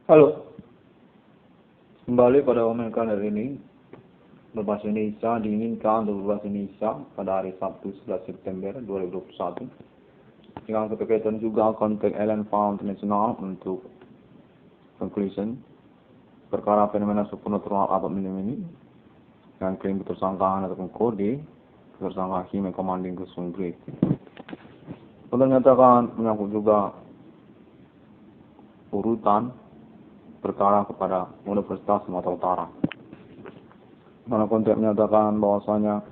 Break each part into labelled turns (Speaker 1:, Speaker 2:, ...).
Speaker 1: Halo, kembali pada omelan hari ini. Berbahasa Indonesia diinginkan untuk berbahasa Indonesia pada hari Sabtu 11 September 2021. Dengan keterkaitan juga konteks Ellen Found International untuk conclusion perkara fenomena supernatural abad minim ini dengan klaim ketersangkaan ataupun kode ketersangkaan Human Commanding Gusung Great. Menyatakan menyangkut juga urutan perkara kepada Universitas Sumatera Utara. Mana konteks menyatakan bahwasanya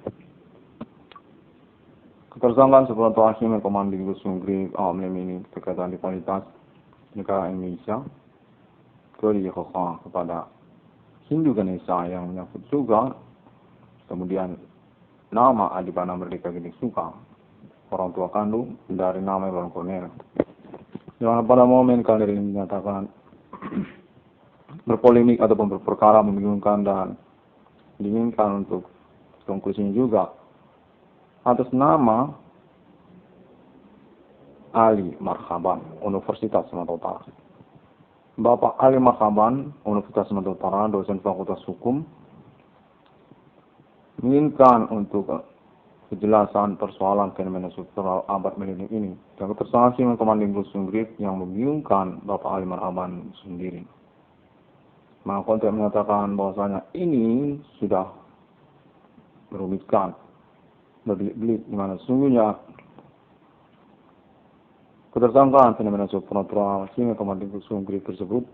Speaker 1: ketersangkaan supernatural Human Commanding Gusung Great ini berkaitan di kualitas negara Indonesia kepada Hindu Ganesha yang menyangkut juga kemudian nama Adibana Merdeka Gede Suka, orang tua kandung dari nama Iwan Cornel. Yang pada momen kali ini menyatakan berpolemik ataupun berperkara membingungkan dan diinginkan untuk konklusinya juga atas nama Ali Marhaban, Universitas Sumatera Utara. Bapak Ali Marhaban, Universitas Sumatera Utara, dosen Fakultas Hukum, menginginkan untuk kejelasan persoalan fenomena supernatural abad milenium ini dan ketersangkaan Human Commanding Gusung Great yang membingungkan Bapak Ali Marhaban sendiri. Maka konteks menyatakan bahwasanya ini sudah merumitkan, berbelit-belit, di mana sesungguhnya ketersangkaan fenomena supernatural Human Commanding Gusung Great tersebut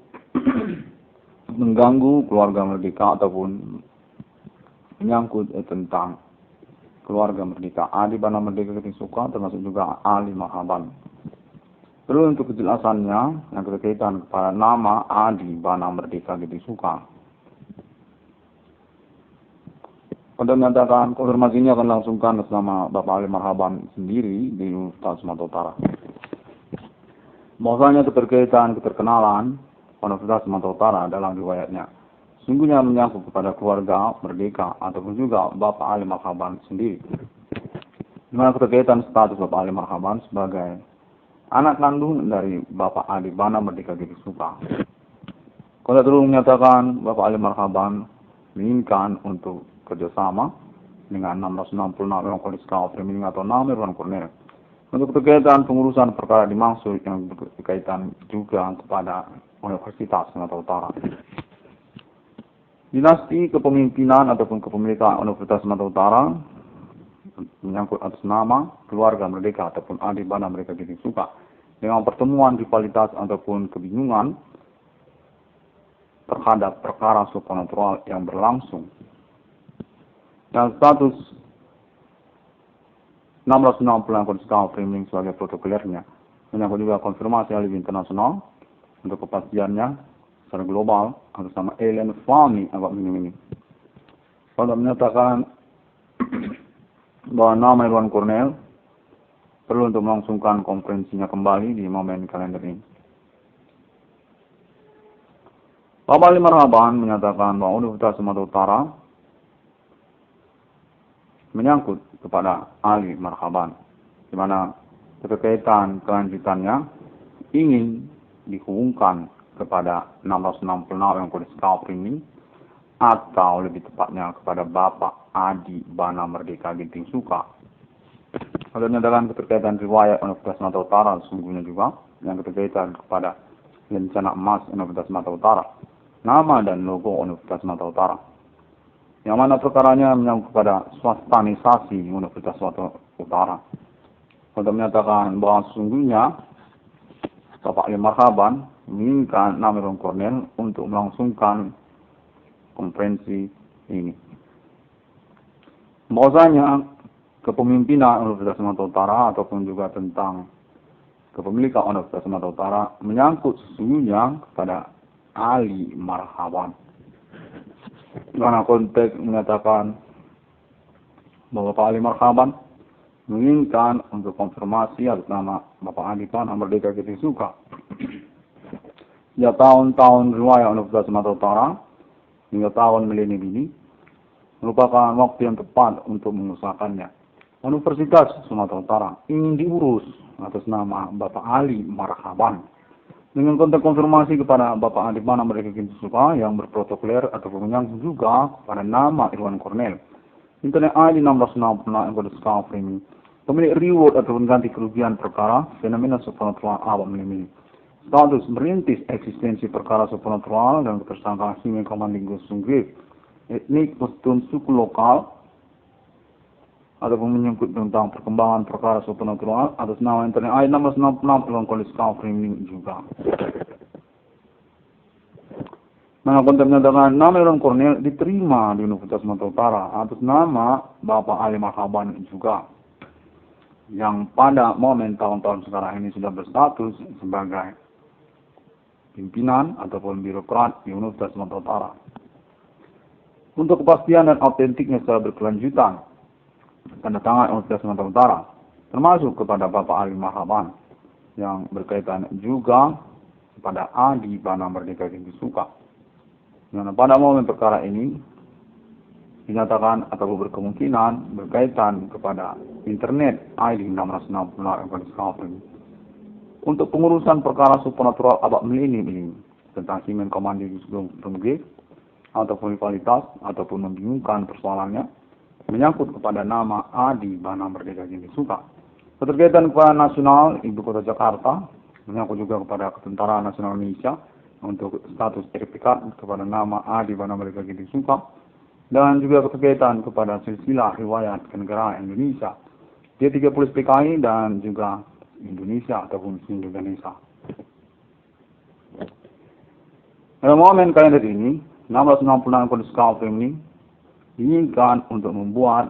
Speaker 1: mengganggu keluarga Merdeka ataupun menyangkut tentang keluarga Merdeka, Adibana Merdeka Gede Suka, termasuk juga Ali Marhaban. Perlu untuk kejelasannya yang berkaitan kepada nama Adibana Merdeka Gede Suka. Pada menyatakan konfirmasinya akan langsungkan atas nama Bapak Ali Marhaban sendiri di Universitas Sumatera Utara. Bahwasanya keterkenalan Universitas Sumatera Utara dalam riwayatnya sungguhnya menyangkut kepada keluarga Merdeka ataupun juga Bapak Ali Marhaban sendiri. Di mana keterkaitan status Bapak Ali Marhaban sebagai anak kandung dari Bapak Adibana Merdeka Gede Suka. Konteks dulu menyatakan Bapak Ali Marhaban menginginkan untuk kerjasama dengan 666 orang Kolektif Framing atau nama Iwan Cornel untuk keterkaitan pengurusan perkara dimaksud yang berkaitan juga kepada Universitas Sumatera Utara. Dinasti kepemimpinan ataupun kepemilikan Universitas Sumatera Utara menyangkut atas nama keluarga Merdeka ataupun Adibana Merdeka Gede Suka dengan pertemuan rivalitas ataupun kebingungan terhadap perkara supernatural yang berlangsung. Dan status 660 Konstitusi Framing sebagai protokolernya menyangkut juga konfirmasi ahli internasional untuk kepastiannya secara global atas nama Ellen Found abad minim ini. Pada menyatakan bahwa nama Iwan Cornel perlu untuk melangsungkan konferensinya kembali di momen kalender ini. Bapak Ali Marhaban menyatakan bahwa Universitas Sumatera Utara menyangkut kepada Ali Marhaban, di mana keterkaitan kelanjutannya ingin dihubungkan kepada 666 yang Kolektif ini atau lebih tepatnya kepada Bapak Adibana Merdeka Gede Suka. Kalau menyatakan keterkaitan riwayat Universitas Sumatera Utara sesungguhnya juga yang keterkaitan kepada rencana emas Universitas Sumatera Utara, nama dan logo Universitas Sumatera Utara, yang mana perkaranya menyangkut kepada swastanisasi Universitas Sumatera Utara. Untuk menyatakan bahwa sesungguhnya Bapak Ali Marhaban menginginkan nama Iwan Cornel untuk melangsungkan konferensi ini. Bahwasanya kepemimpinan Universitas Sumatera Utara ataupun juga tentang kepemilikan Universitas Sumatera Utara menyangkut sesungguhnya kepada Ali Marhaban. Karena konteks menyatakan bahwa Bapak Ali Marhaban menginginkan untuk konfirmasi atas nama Bapak Adibana Merdeka Gede Suka. Ya tahun-tahun riwayat Universitas Sumatera Utara hingga tahun milenium ini merupakan waktu yang tepat untuk mengusahakannya. Universitas Sumatera Utara ingin diurus atas nama Bapak Ali Marhaban Dengan konteks konfirmasi kepada Bapak di mana mereka suka yang berprotokoler ataupun menyangkut juga pada nama Irwan Cornell. Internet ID 1666 yang berdiscovery ini. Pemilik reward ataupun ganti kerugian perkara fenomena supernatural awak melimini. Status merintis eksistensi perkara supernatural dan tersangka Human Commanding Ghost Grave. Etnik kostum suku lokal ataupun menyangkut tentang perkembangan perkara supernatural atas nama internet ID 1666 Irwan Cornell discovery ini juga. Nah, konteks menyatakan nama Irwan Cornell diterima di Universitas Sumatera Utara atas nama Bapak Ali Marhaban juga, yang pada momen tahun-tahun sekarang ini sudah berstatus sebagai pimpinan ataupun birokrat di Universitas Sumatera Utara. Untuk kepastian dan autentiknya secara berkelanjutan, tanda tangan Universitas Sumatera Utara, termasuk kepada Bapak Ali Marhaban, yang berkaitan juga kepada Adi Bana Merdeka Tinggi Suka. Yang pada momen perkara ini dinyatakan atau berkemungkinan berkaitan kepada internet ID 1666 untuk pengurusan perkara supernatural abad milenium ini tentang Human Commanding Ghost ataupun rivalitas ataupun membingungkan persoalannya menyangkut kepada nama Adi Bana Merdeka Tinggi Suka. Keterkaitan kepada nasional Ibu Kota Jakarta menyangkut juga kepada Tentara Nasional Indonesia untuk status sertifikat kepada nama Adi Bana Merdeka Tinggi Suka, dan juga keterkaitan kepada silsilah riwayat kenegaraan Indonesia D30 PKI dan juga Indonesia ataupun Indonesia. Pada momen kalender ini 1666 Kondisi Kalfrim ini diinginkan untuk membuat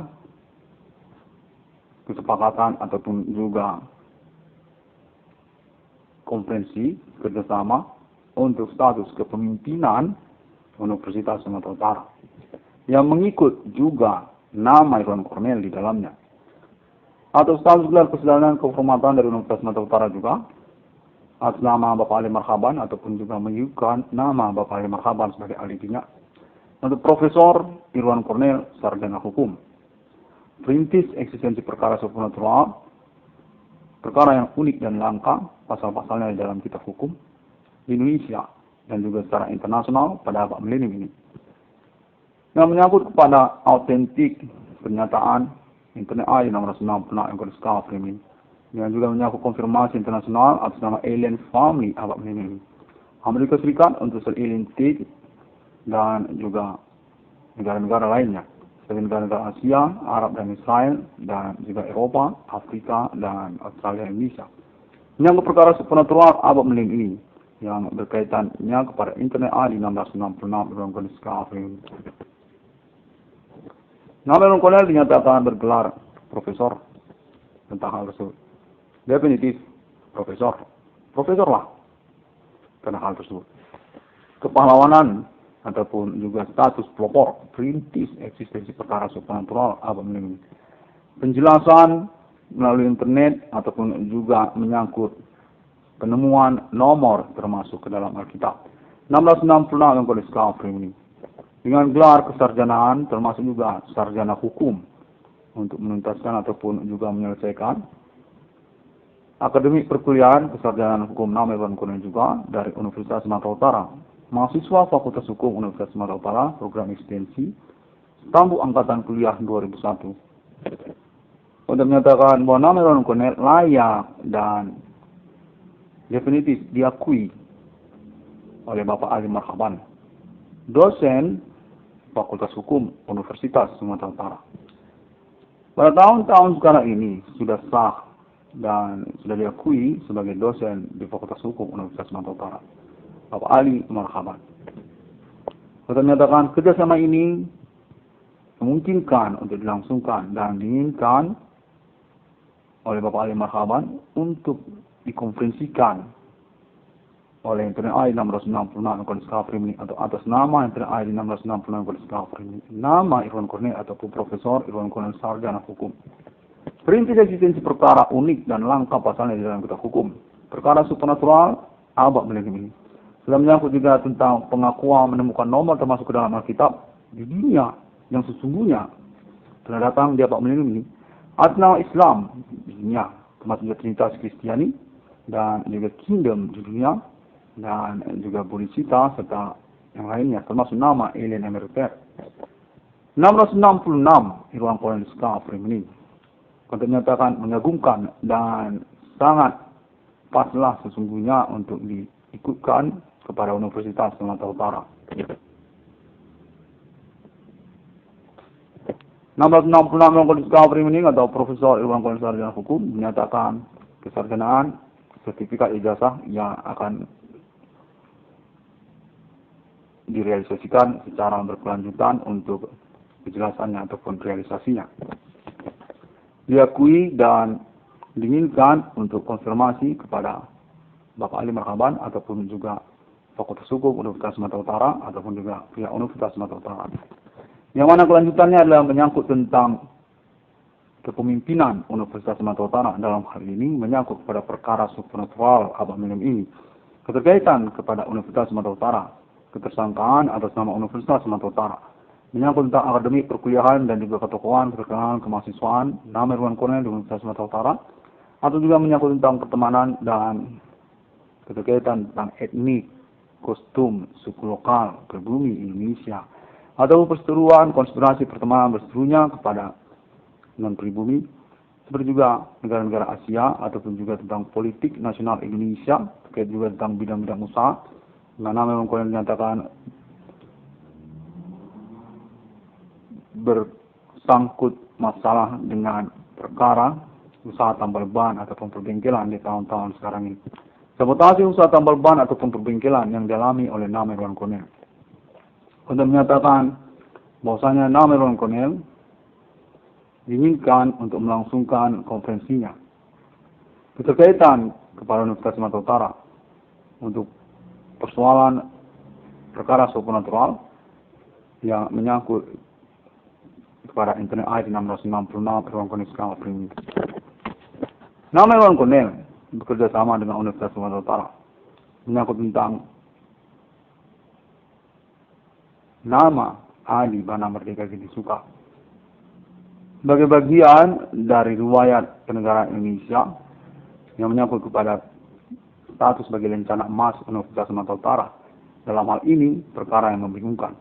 Speaker 1: kesepakatan ataupun juga konferensi kerjasama untuk status kepemimpinan Universitas Sumatera Utara yang mengikut juga nama Irwan Cornell di dalamnya, atau status gelar perjalanan kehormatan dari Universitas Sumatera Utara juga atas nama Bapak Ali Marhaban ataupun juga mengikutkan nama Bapak Ali Marhaban sebagai alibinya untuk Profesor Irwan Cornell Sarjana Hukum, perintis eksistensi perkara supernatural, perkara yang unik dan langka, pasal-pasalnya di dalam kitab hukum di Indonesia dan juga secara internasional pada abad milenium ini. Yang menyangkut kepada autentik pernyataan internet ID 1666 yang discovery ini, yang juga menyangkut konfirmasi internasional atas nama Alien Family abad milenium ini. Amerika Serikat untuk Alien State dan juga negara-negara lainnya, seperti negara-negara Asia, Arab dan Israel, dan juga Eropa, Afrika, dan Australia dan Indonesia. Menyangkut perkara supernatural abad milenium ini, yang berkaitannya kepada internet ID 1666 Irwan Cornell discovery. Nama Irwan Cornell dinyatakan bergelar profesor tentang hal tersebut. Definitif profesor lah tentang hal tersebut. Kepahlawanan ataupun juga status pelopor perintis eksistensi perkara supernatural abad milenium. Penjelasan melalui internet ataupun juga menyangkut penemuan nomor termasuk ke dalam Alkitab 1666 yang discovery ini dengan gelar kesarjanaan termasuk juga sarjana hukum untuk menuntaskan ataupun juga menyelesaikan akademik perkuliahan kesarjanaan hukum nama Irwan Cornell juga dari Universitas Sumatera Utara, mahasiswa Fakultas Hukum Universitas Sumatera Utara, program ekstensi Tambuk Angkatan Kuliah 2001. Untuk menyatakan bahwa nama Irwan Cornell layak dan definitif diakui oleh Bapak Ali Marhaban, dosen Fakultas Hukum Universitas Sumatera Utara. Pada tahun-tahun sekarang ini sudah sah dan sudah diakui sebagai dosen di Fakultas Hukum Universitas Sumatera Utara, Bapak Ali Marhaban. Untuk menyatakan kerjasama ini memungkinkan untuk dilangsungkan dan diinginkan oleh Bapak Ali Marhaban untuk dikonferensikan oleh internet ID 1666 yang discovery ini atau atas nama internet ID 1666 yang discovery ini, nama Irwan Cornell ataupun Profesor Irwan Cornell Sarjana Hukum. Perintis eksistensi perkara unik dan langka pasalnya di dalam kitab hukum, perkara supernatural abad milenium ini. Sudah menyangkut juga tentang pengakuan menemukan nomor termasuk ke dalam Alkitab di dunia yang sesungguhnya telah datang di abad milenium ini atas nama Islam di dunia, termasuk juga Trinitas Kristiani dan juga Kingdom di dunia, dan juga Bu Risita serta yang lainnya, termasuk nama Ellen Emeriter. 666 Irwan Kolonel Ska Frimini menyatakan mengagumkan dan sangat paslah sesungguhnya untuk diikutkan kepada Universitas Sumatera Utara. 666 Irwan Kolonel Ska Frimini atau Profesor Irwan Kolonel Sarjana Hukum menyatakan kesarjanaan sertifikat ijazah yang akan direalisasikan secara berkelanjutan untuk kejelasannya ataupun realisasinya. Diakui dan diinginkan untuk konfirmasi kepada Bapak Ali Marhaban ataupun juga Fakultas Hukum Universitas Sumatera Utara ataupun juga pihak Universitas Sumatera Utara. Yang mana kelanjutannya adalah menyangkut tentang kepemimpinan Universitas Sumatera Utara, dalam hal ini menyangkut kepada perkara supranatural abad minim ini, keterkaitan kepada Universitas Sumatera Utara, ketersangkaan atas nama Universitas Sumatera Utara, menyangkut tentang akademik perkuliahan dan juga ketokohan perkenalan kemahasiswaan nama Irwan Kolonel di Universitas Sumatera Utara, atau juga menyangkut tentang pertemanan dan keterkaitan tentang etnik, kostum, suku lokal, pribumi Indonesia, atau perseteruan konspirasi pertemanan berseterunya kepada non-pribumi, seperti juga negara-negara Asia, ataupun juga tentang politik nasional Indonesia, terkait juga tentang bidang-bidang usaha, dengan nama Irwan Kolonel dinyatakan bersangkut masalah dengan perkara usaha tambal ban ataupun perbengkelan di tahun-tahun sekarang ini. Sabotase usaha tambal ban ataupun perbengkelan yang dialami oleh nama Irwan Kolonel. Untuk menyatakan bahwasanya nama Irwan Kolonel diinginkan untuk melangsungkan konferensinya keterkaitan kepada Universitas Sumatera Utara untuk persoalan perkara supranatural yang menyangkut kepada Internet ID 666 Irwan Kolonel Ska Frimini. Nama Irwan Kolonel bekerja sama dengan Universitas Sumatera Utara menyangkut tentang nama Adi Bana Merdeka Gede Suka sebagai bagian dari riwayat kenegaraan Indonesia yang menyangkut kepada status sebagai lencana emas Universitas Sumatera Utara. Dalam hal ini perkara yang membingungkan.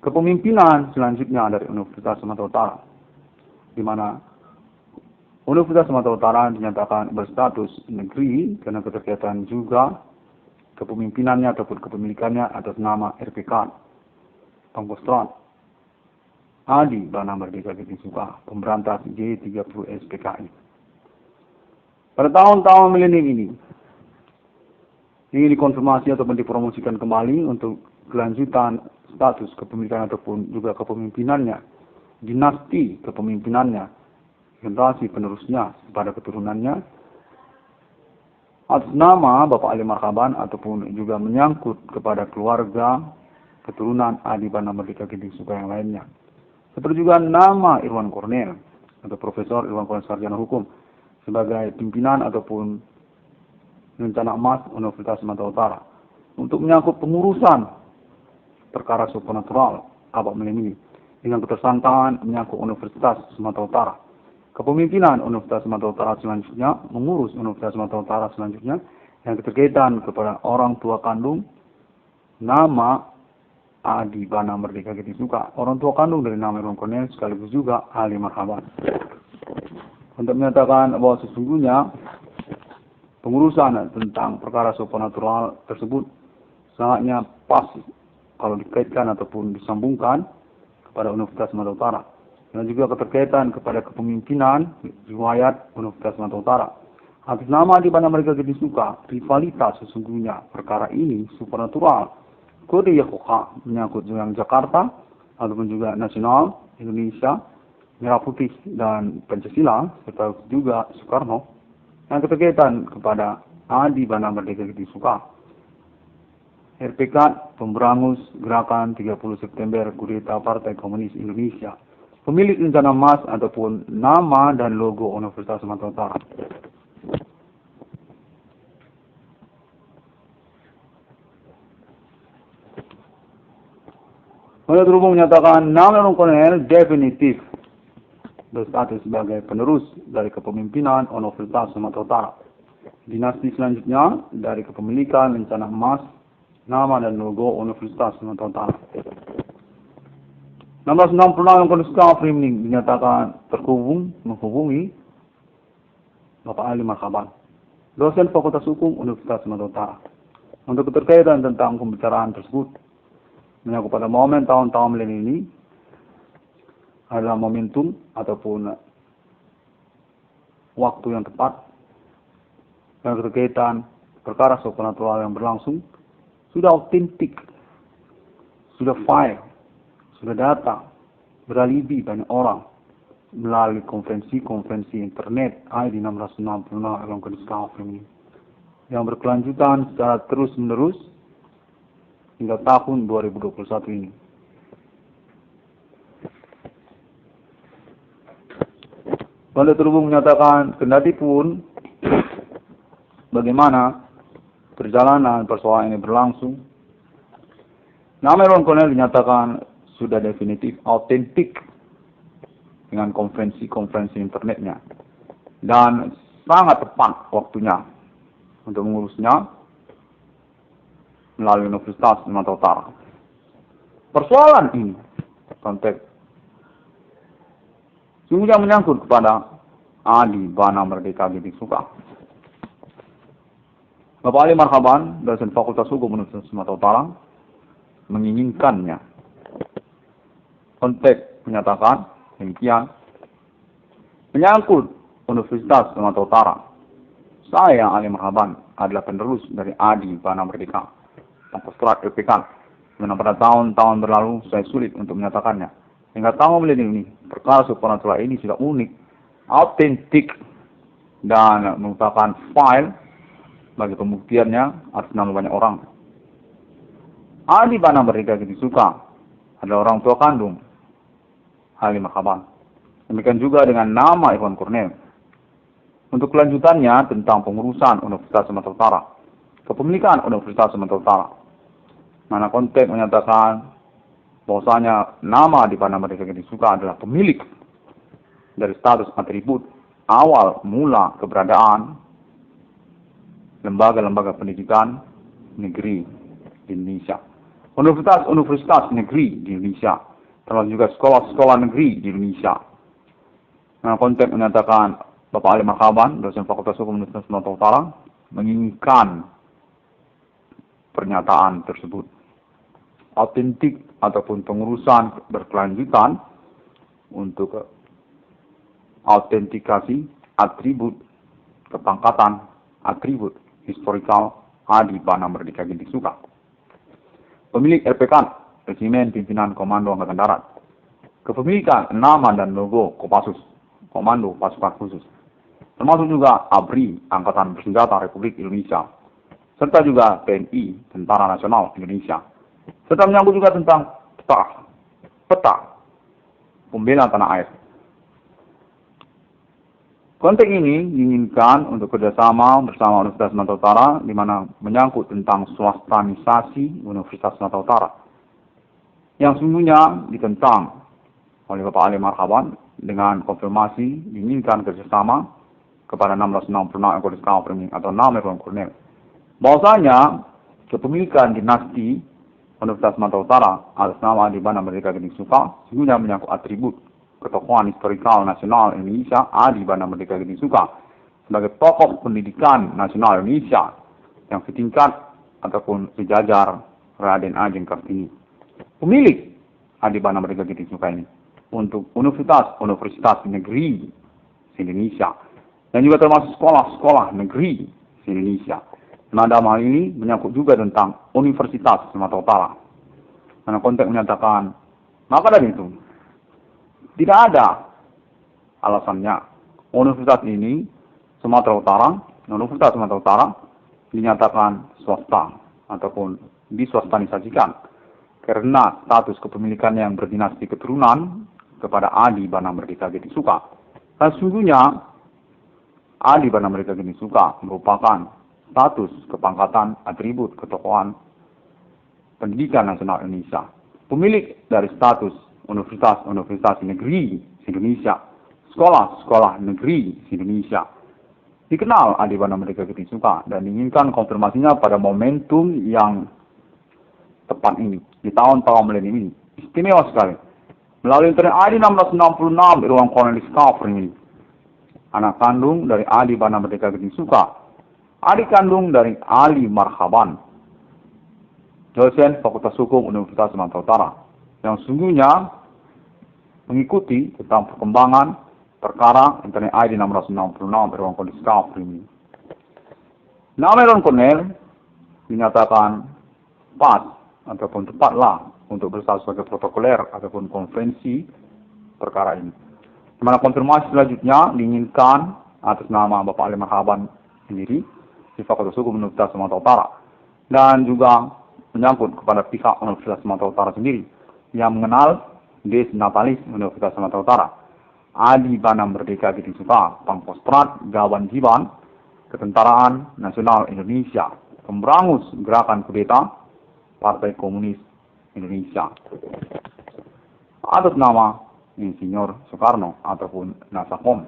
Speaker 1: Kepemimpinan selanjutnya dari Universitas Sumatera Utara, di mana Universitas Sumatera Utara dinyatakan berstatus negeri karena keterkaitan juga kepemimpinannya ataupun kepemilikannya atas nama RPK Pangkostrat Adi Bana Merdeka Gede Suka, pemberantas G30 SPKI. Pada tahun-tahun milenium ini ingin dikonfirmasi ataupun dipromosikan kembali untuk kelanjutan status kepemilikan ataupun juga kepemimpinannya, dinasti kepemimpinannya, generasi penerusnya kepada keturunannya, atas nama Bapak Ali Marhaban ataupun juga menyangkut kepada keluarga keturunan Adi Bana Merdeka Gede Suka yang lainnya. Seperti juga nama Irwan Kolonel atau Profesor Irwan Kolonel Sarjana Hukum sebagai pimpinan ataupun rencana emas Universitas Sumatera Utara untuk menyangkut pengurusan perkara supranatural abad minim ini dengan ketersangkaan menyangkut Universitas Sumatera Utara. Kepemimpinan Universitas Sumatera Utara selanjutnya mengurus Universitas Sumatera Utara selanjutnya yang keterkaitan kepada orang tua kandung nama Adi Bana Merdeka Gede Suka, orang tua kandung dari nama Irwan Kolonel sekaligus juga Ali Marhaban. Untuk menyatakan bahwa sesungguhnya pengurusan tentang perkara supranatural tersebut sangatnya pas kalau dikaitkan ataupun disambungkan kepada Universitas Sumatera Utara. Dan juga keterkaitan kepada kepemimpinan riwayat Universitas Sumatera Utara. Atas nama Adi Bana Merdeka Gede Suka, rivalitas sesungguhnya perkara ini supranatural. Kode Yakoka menyangkut dengan Jakarta ataupun juga nasional Indonesia, Merah Putih dan Pancasila serta juga Soekarno yang keterkaitan kepada Adi Bana Merdeka Gede Suka. RPK pemberangus gerakan 30 September kudeta Partai Komunis Indonesia, pemilik rencana emas ataupun nama dan logo Universitas Sumatera Utara. Menurut Rumah menyatakan nama Irwan Kolonel definitif berstatus sebagai penerus dari kepemimpinan Universitas Sumatera Utara. Dinasti selanjutnya dari kepemilikan lencana emas, nama dan logo Universitas Sumatera Utara. 1666 yang Kondisi Kafrimning dinyatakan menghubungi Bapak Ali Marhaban, dosen Fakultas Hukum Universitas Sumatera Utara, untuk keterkaitan tentang pembicaraan tersebut. Menyangkut pada momen tahun-tahun milenium ini adalah momentum ataupun waktu yang tepat dan keterkaitan perkara supernatural yang berlangsung sudah autentik, sudah file, sudah data, beralibi banyak orang melalui konferensi internet ID 666 dalam kondisi kafir ini yang berkelanjutan secara terus-menerus hingga tahun 2021 ini. Banda terhubung menyatakan, kendati pun bagaimana perjalanan persoalan ini berlangsung, nama Ron Cornell dinyatakan sudah definitif, autentik dengan konferensi internetnya, dan sangat tepat waktunya untuk mengurusnya melalui Universitas Sumatera Utara. Persoalan ini konteks sungguhnya menyangkut kepada Adi Bana Merdeka Gedik Suka. Bapak Ali Marhaban, dosen Fakultas Hukum Universitas Sumatera Utara, menginginkannya. Konteks menyatakan demikian, menyangkut Universitas Sumatera Utara. Saya, Ali Marhaban, adalah penerus dari Adi Bana Merdeka, Pangkostrat LPK. Karena pada tahun-tahun berlalu, saya sulit untuk menyatakannya. Hingga tahun milenium ini, perkara supernatural ini sudah unik, autentik, dan merupakan file bagi pembuktiannya atas nama banyak orang. Adi Bana Merdeka Gedik Suka adalah orang tua kandung Ali Marhaban. Demikian juga dengan nama Iwan Cornell. Untuk kelanjutannya tentang pengurusan Universitas Sumatera Utara, kepemilikan Universitas Sumatera Utara, mana konteks menyatakan bahwasanya nama Adi Bana Merdeka Gedik Suka adalah pemilik dari status atribut awal mula keberadaan lembaga-lembaga pendidikan negeri di Indonesia, universitas negeri di Indonesia, termasuk juga sekolah-sekolah negeri di Indonesia. Nah, konteks menyatakan Bapak Ali Marhaban, dosen Fakultas Hukum Universitas Sumatera Utara, menginginkan pernyataan tersebut autentik ataupun pengurusan berkelanjutan untuk autentikasi atribut kepangkatan, atribut historikal Adi Bana Merdeka Gedik Suka. Pemilik RPK, Resimen Pimpinan Komando Angkatan Darat. Kepemilikan nama dan logo Kopassus, Komando Pasukan Khusus. Termasuk juga ABRI, Angkatan Bersenjata Republik Indonesia. Serta juga TNI, Tentara Nasional Indonesia. Serta menyangkut juga tentang peta pembela tanah air. Konteks ini diinginkan untuk kerjasama bersama Universitas Sumatera Utara, di mana menyangkut tentang swastanisasi Universitas Sumatera Utara, yang sungguhnya ditentang oleh Bapak Ali Marhaban dengan konfirmasi diinginkan kerjasama kepada 1666 Kondisi Kafrimning atau nama Ron Cornell. Bahwasanya kepemilikan dinasti Universitas Sumatera Utara atas nama Adi Bana Merdeka Gedik Suka sungguhnya menyangkut atribut ketokohan historikal nasional Indonesia Adi Bana Merdeka Gedik Suka sebagai tokoh pendidikan nasional Indonesia yang setingkat ataupun sejajar Raden Ajeng Kartini. Pemilik Adi Bana Merdeka Gedik Suka ini untuk universitas negeri Indonesia dan juga termasuk sekolah-sekolah negeri Indonesia. Nah, dalam hal ini menyangkut juga tentang Universitas Sumatera Utara. Karena konteks menyatakan, maka dari itu tidak ada alasannya Universitas ini Universitas Sumatera Utara dinyatakan swasta ataupun diswastanisasikan karena status kepemilikan yang berdinasti keturunan kepada Adi Bana Merdeka Gedik Suka. Dan sesungguhnya Adi Bana Merdeka Gedik Suka merupakan status kepangkatan atribut ketokohan pendidikan nasional Indonesia. Pemilik dari status universitas negeri Indonesia, sekolah-sekolah negeri Indonesia, dikenal Adi Bana Merdeka Geding Suka dan diinginkan konfirmasinya pada momentum yang tepat ini, di tahun-tahun milenium ini. Istimewa sekali. Melalui internet ID 1666, Irwan Cornelis Kafring ini. Anak kandung dari Adi Bana Merdeka Geding Suka. Adik kandung dari Ali Marhaban. Dosen Fakultas Hukum Universitas Sumatera Utara. Yang sungguhnya mengikuti tentang perkembangan perkara internet ID 1666 Irwan Cornelis Kafring. Nama Irwan Cornel dinyatakan pas ataupun tepatlah untuk berstatus sebagai protokoler ataupun konferensi perkara ini. Di mana konfirmasi selanjutnya diinginkan atas nama Bapak Ali Marhaban sendiri di Fakultas Hukum Universitas Sumatera Utara dan juga menyangkut kepada pihak Universitas Sumatera Utara sendiri yang mengenal Des Natalis Universitas Sumatera Utara. Adi Bana Merdeka Geding Suka, Pangkostrat Gawan Jiban, Ketentaraan Nasional Indonesia, pemberangus gerakan kudeta Partai Komunis Indonesia. Atas nama Insinyur Soekarno ataupun Nasakom.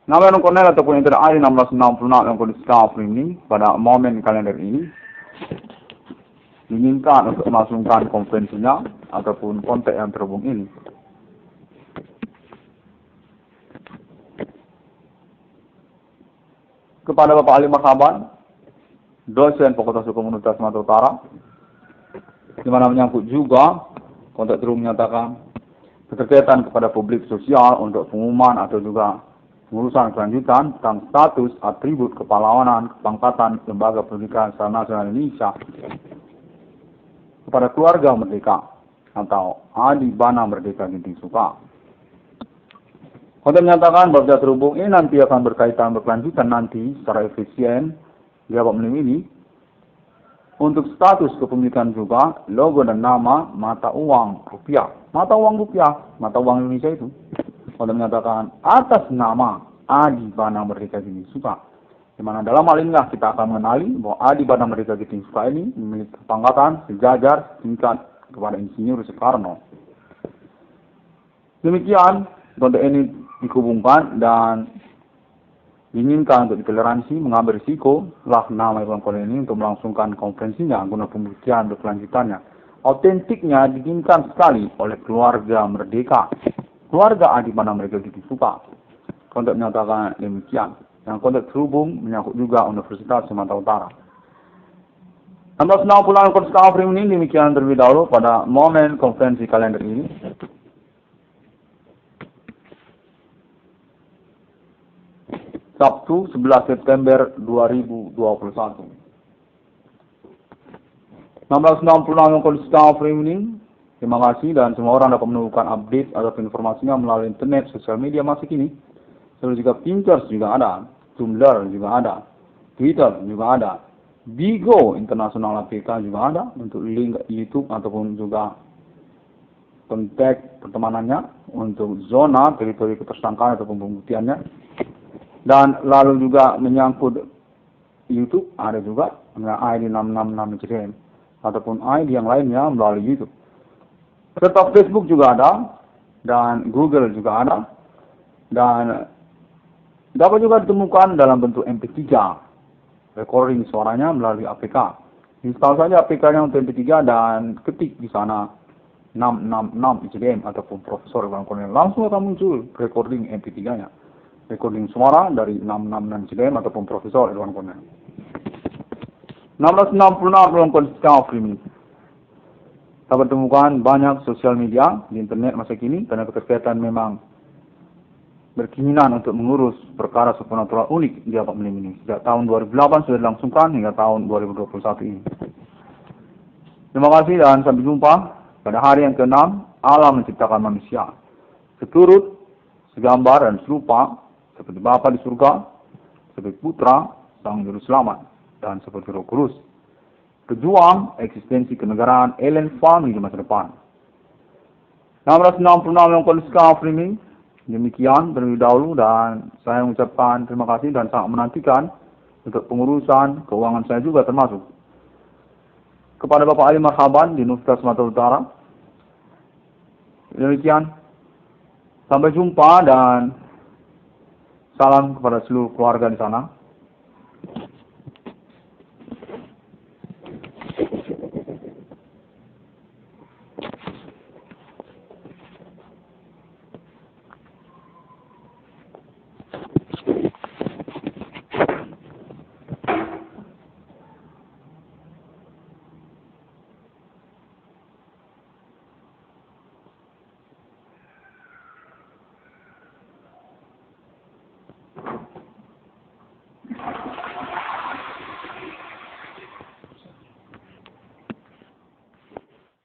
Speaker 1: Nama Irwan Cornel ataupun internet ID 1666 yang Kafring ini pada momen kalender ini diinginkan untuk melangsungkan konferensinya ataupun kontak yang terhubung ini. Kepada Bapak Ali Marhaban, dosen Fakultas Hukum Universitas Sumatera Utara, di mana menyangkut juga kontak terhubung menyatakan keterkaitan kepada publik sosial untuk pengumuman atau juga pengurusan kelanjutan tentang status atribut kepahlawanan kepangkatan lembaga pendidikan secara nasional Indonesia kepada keluarga merdeka atau Adi Bana Merdeka Geding Suka. Kontak menyatakan bahwa terhubung ini nanti akan berkelanjutan nanti secara efisien di abad milenium ini untuk status kepemilikan juga logo dan nama mata uang rupiah. Mata uang rupiah, mata uang Indonesia itu. Kontak menyatakan atas nama Adi Bana Merdeka Geding Suka. Di mana dalam hal inilah kita akan mengenali bahwa Adi Bana Merdeka Geding Suka ini memiliki kepangkatan sejajar tingkat kepada Insinyur Soekarno. Demikian kontak ini dihubungkan dan diinginkan untuk ditoleransi mengambil risiko setelah nama Irwan Cornel ini untuk melangsungkan konferensinya guna pembuktian berkelanjutannya. Autentiknya diinginkan sekali oleh keluarga merdeka, keluarga Adi Bana Merdeka Geding Suka. Kontak menyatakan demikian. Yang kontak terhubung menyangkut juga Universitas Sumatera Utara. 1660 Cornelis Kafring ini demikian terlebih dahulu pada momen konferensi kalender ini. Sabtu 11 September 2021. 1666 Cornelis Kafring ini. Terima kasih dan semua orang dapat menemukan update atau informasinya melalui internet, sosial media masa kini. Selalu juga Pinterest juga ada, Tumblr juga ada, Twitter juga ada, Bigo Internasional APK juga ada untuk link YouTube ataupun juga kontak pertemanannya untuk zona teritori ketersangkaan atau pembuktiannya. Dan lalu juga menyangkut YouTube ada juga dengan ID 666 CDM ataupun ID yang lainnya melalui YouTube. Serta Facebook juga ada dan Google juga ada dan dapat juga ditemukan dalam bentuk MP3 recording suaranya melalui APK. Install saja APK-nya untuk MP3 dan ketik di sana 666 ICDM ataupun Profesor Irwan Cornel, langsung akan muncul recording MP3-nya. Recording suara dari 666 ICDM ataupun Profesor Irwan Cornel. 1666 Irwan Cornelis Kafring. Dapat temukan banyak sosial media di internet masa kini karena keterkaitan memang berkeinginan untuk mengurus perkara supernatural unik di abad milenium ini. Sejak tahun 2008 sudah dilangsungkan hingga tahun 2021 ini. Terima kasih dan sampai jumpa pada hari yang ke-6 Allah menciptakan manusia. Seturut, segambar dan serupa seperti Bapa di surga, seperti Putra, Sang Juru Selamat, dan seperti Roh Kudus. Pejuang eksistensi kenegaraan Ellen Family di masa depan. 1666 yang Cornelis Kafring ini. Demikian terlebih dahulu dan saya mengucapkan terima kasih dan sangat menantikan untuk pengurusan keuangan saya juga termasuk. Kepada Bapak Ali Marhaban di Universitas Sumatera Utara. Demikian. Sampai jumpa dan Salam kepada seluruh keluarga di sana.